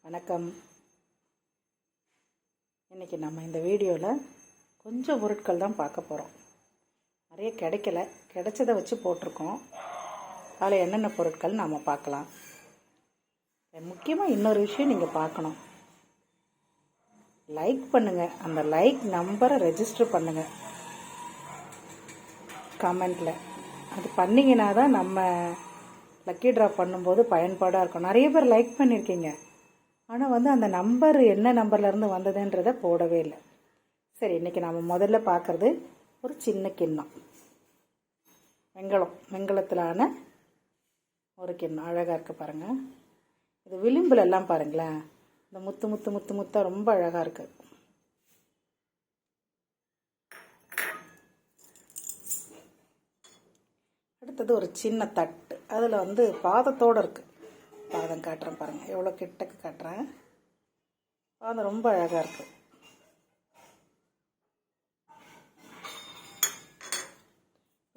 வணக்கம். இன்றைக்கி நம்ம இந்த வீடியோவில் கொஞ்சம் பொருட்கள் தான் பார்க்க போகிறோம். நிறைய கிடைச்சதை வச்சு போட்டிருக்கோம். அதில் என்னென்ன பொருட்கள் நாம் பார்க்கலாம். முக்கியமாக இன்னொரு விஷயம் நீங்கள் பார்க்கணும். லைக் பண்ணுங்கள். அந்த லைக் நம்பரை ரெஜிஸ்டர் பண்ணுங்கள் கமெண்டில். அது பண்ணிங்கன்னா தான் நம்ம லக்கி ட்ரா பண்ணும்போது பயன்பாடாக இருக்கும். நிறைய பேர் லைக் பண்ணியிருக்கீங்க, ஆனால் அந்த நம்பர் என்ன நம்பர்லேருந்து வந்ததுன்றதை போடவே இல்லை. சரி, இன்றைக்கி நம்ம முதல்ல பார்க்குறது ஒரு சின்ன கிண்ணம். வெண்கலத்திலான ஒரு கிண்ணம் அழகாக இருக்குது பாருங்கள். இது விளிம்புலெல்லாம் பாருங்களேன், இந்த முத்து முத்து முத்து முத்தாக ரொம்ப அழகாக இருக்குது. அடுத்தது ஒரு சின்ன தட்டு. அதில் பாதத்தோடு இருக்குது. பாதம் காட்டுறேன் பாருங்கள், எவ்வளோ கிட்டக்கு காட்டுறேன். பாதம் ரொம்ப அழகாக இருக்குது.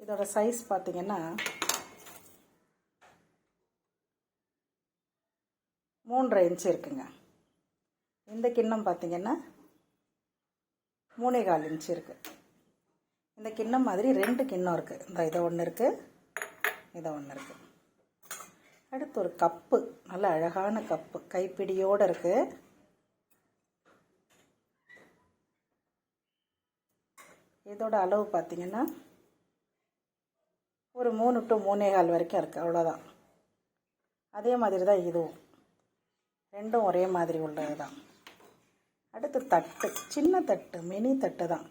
இதோட சைஸ் பார்த்தீங்கன்னா 3.5 இன்ச்சு இருக்குங்க. இந்த கிண்ணம் பார்த்தீங்கன்னா 3.25 இன்ச்சு இருக்குது. இந்த கிண்ணம் மாதிரி 2 கிண்ணம் இருக்குது. இந்த இதை ஒன்று இருக்குது, இதை ஒன்று இருக்குது. அடுத்து ஒரு கப்பு, நல்ல அழகான கப்பு, கைப்பிடியோடு இருக்குது. இதோட அளவு பார்த்திங்கன்னா ஒரு 3 to 3.25 வரைக்கும் இருக்குது, அவ்வளோதான். அதே மாதிரி தான் இதுவும், ரெண்டும் ஒரே மாதிரி உள்ளது தான். அடுத்து தட்டு, சின்ன தட்டு, மினி தட்டு தான்.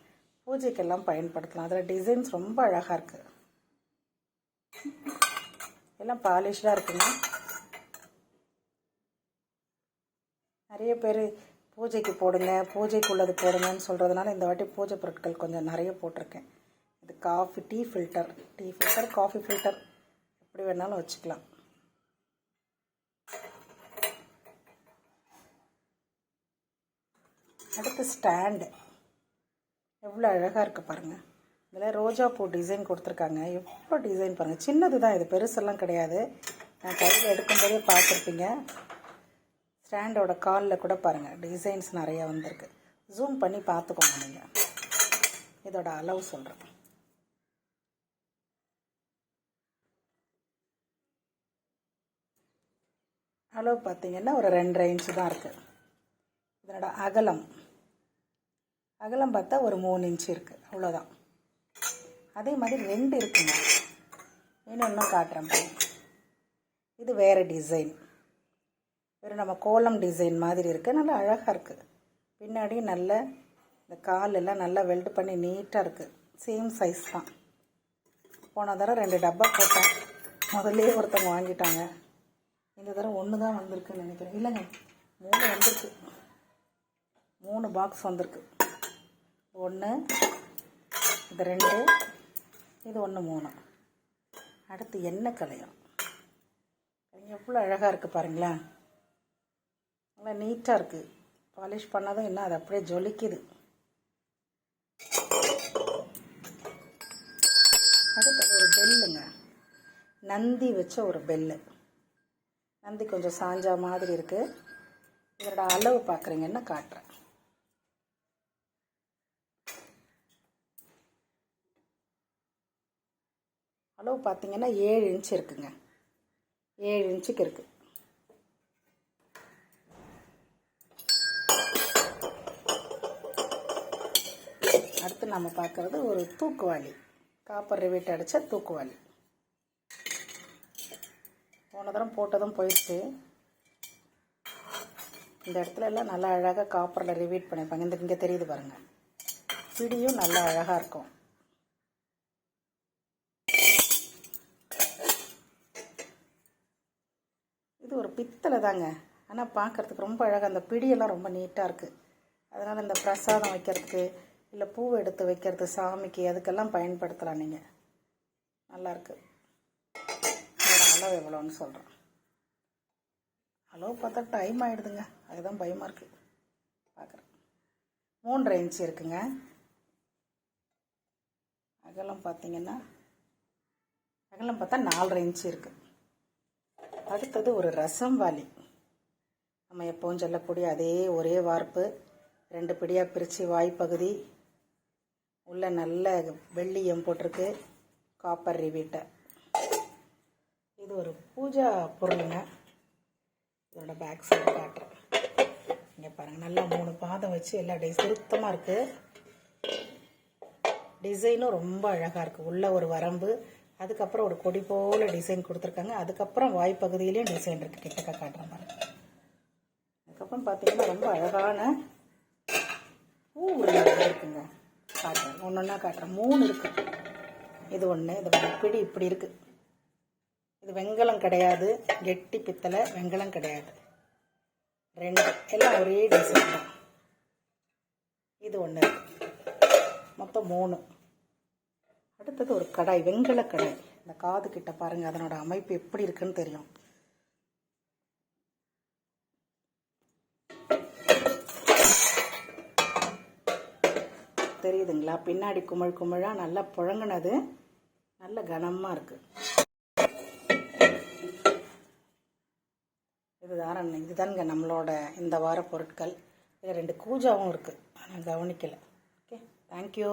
பூஜைக்கெல்லாம் பயன்படுத்தலாம். அதில் டிசைன்ஸ் ரொம்ப அழகாக இருக்குது. எல்லாம் பாலிஷ்டாக இருக்குங்க. நிறைய பேர் பூஜைக்கு போடுங்க, பூஜைக்குள்ளது போடுங்கன்னு சொல்கிறதுனால இந்த வாட்டி பூஜை பொருட்கள் கொஞ்சம் நிறைய போட்டிருக்கேன். இது டீ ஃபில்டர், காஃபி ஃபில்டர் எப்படி வேணாலும் வச்சுக்கலாம். அடுத்து ஸ்டாண்டு, எவ்வளோ அழகாக இருக்குது பாருங்கள். இதில் ரோஜா பூ டிசைன் கொடுத்துருக்காங்க. எவ்வளோ டிசைன் பாருங்கள். சின்னது தான் இது, பெருசெல்லாம் கிடையாது. நான் கையில் எடுக்கும்போதே பார்த்துருப்பீங்க. ஸ்டாண்டோட காலில் கூட பாருங்கள் டிசைன்ஸ் நிறையா வந்திருக்கு. ஜூம் பண்ணி பார்த்துக்கோங்க நீங்கள். இதோட அளவு சொல்கிறேன். அளவு பார்த்தீங்கன்னா ஒரு 2.5 இன்ச்சு தான் இருக்குது. இதனோட அகலம் பார்த்தா ஒரு 3 இன்ச்சு இருக்குது, அவ்வளோதான். அதே மாதிரி 2 இருக்குங்க. இன்னும் காட்டுறேன் பாருங்க. இது வேறு டிசைன், வேறு நம்ம கோலம் டிசைன் மாதிரி இருக்குது. நல்லா அழகாக இருக்குது. பின்னாடி நல்ல இந்த காலெல்லாம் நல்லா வெல்டு பண்ணி நீட்டாக இருக்குது. சேம் சைஸ் தான். போன தடவை 2 டப்பா போட்டேன். முதல்ல ஒருத்தவங்க வாங்கிட்டாங்க. இந்த தடவை 1 தான் வந்திருக்குன்னு நினைக்கிறேன். இல்லைங்க, 3 வந்திருக்கு. 3 பாக்ஸ் வந்திருக்கு. 1, இது 2, இது 1, 3. அடுத்து எண்ணெய் கலையம். எவ்வளோ அழகாக இருக்குது பாருங்களேன். நல்லா நீட்டாக இருக்குது. பாலிஷ் பண்ணாதான் இன்னும் அது அப்படியே ஜொலிக்குது. அடுத்தது ஒரு பெல்லுங்க, நந்தி வச்ச ஒரு பெல்லு. நந்தி கொஞ்சம் சாஞ்சா மாதிரி இருக்குது. இதோட அளவு பார்க்குறீங்கன்னு காட்டுறேன். அளவு பார்த்தீங்கன்னா 7 இன்ச்சு இருக்குங்க. 7 இன்ச்சுக்கு இருக்குது. அடுத்து நம்ம பார்க்குறது ஒரு தூக்குவாளி, காப்பர் ரிவீட் அடித்த தூக்குவாளி. போன தரம் போட்டதும் போயிடுச்சு. இந்த இடத்துல எல்லாம் நல்லா அழகாக காப்பரில் ரிவீட் பண்ணியிருப்பாங்க. இங்கே தெரியுது பாருங்கள். பிடியும் நல்லா அழகாக இருக்கும். இது ஒரு பித்தளை தாங்க, ஆனால் பார்க்குறதுக்கு ரொம்ப அழகாக, அந்த பிடியெல்லாம் ரொம்ப நீட்டாக இருக்குது. அதனால் இந்த பிரசாதம் வைக்கிறதுக்கு, இல்லை பூவை எடுத்து வைக்கிறது, சாமிக்கு, அதுக்கெல்லாம் பயன்படுத்தலாம் நீங்கள். நல்லாயிருக்கு. இதோட அளவு எவ்வளோன்னு சொல்கிறேன். அளவு பார்த்தா டைம் ஆகிடுதுங்க, அதுதான் பயமாக இருக்குது. பார்க்குறேன். 3.5 இன்ச்சு இருக்குங்க. அகலம் பார்த்தீங்கன்னா பார்த்தா 4.5 இன்ச்சு இருக்குது. அடுத்தது ஒரு ரசம் வாளி. நம்ம எப்பவும் சொல்லக்கூடிய அதே ஒரே வார்ப்பு, 2 பிடியாக பிரித்து வாய்ப்பகுதி உள்ள நல்ல வெள்ளியம் போட்டிருக்கு, காப்பர் ரிவீட்டை. இது ஒரு பூஜா பொருளுங்க. இதோட பேக் சைடு காட்டுறேன். இங்கே பாருங்கள், நல்லா 3 பாதம் வச்சு எல்லா சுருத்தமாக இருக்குது. டிசைனும் ரொம்ப அழகாக இருக்குது. உள்ள ஒரு வரம்பு, அதுக்கப்புறம் ஒரு கொடி போல் டிசைன் கொடுத்துருக்காங்க. அதுக்கப்புறம் வாய்ப்பகுதியிலையும் டிசைன் இருக்குது. கிட்டக்க காட்டுற மாதிரி. அதுக்கப்புறம் பார்த்தீங்கன்னா ரொம்ப அழகான பூ இருக்குங்க. காட்டுறேன், ஒன்று ஒன்றா காட்டுறேன். 3 இருக்குது. இது ஒன்று, இது பிடி இப்படி இருக்குது. இது வெண்கலம் கிடையாது, கெட்டி பித்தளை, வெண்கலம் கிடையாது. 2 எல்லாம் ஒரே டிசைன் தான். இது ஒன்று, மொத்தம் 3. அடுத்தது ஒரு கடாய், வெண்கல கடாய். இந்த காது கிட்ட பாருங்கள், அதனோட அமைப்பு எப்படி இருக்குன்னு தெரியும். தெரியுதுங்களா? பின்னாடி குமிழ் குமிழாக நல்லா புழங்கினது, நல்ல கனமாக இருக்குது. இதுதானுங்க நம்மளோட இந்த வார பொருட்கள். இதில் 2 கூஜாவும் இருக்குது, நான் கவனிக்கலை. Okay, thank you.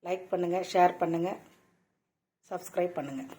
லைக் பண்ணுங்கள், ஷேர் பண்ணுங்கள், சப்ஸ்கிரைப் பண்ணுங்கள்.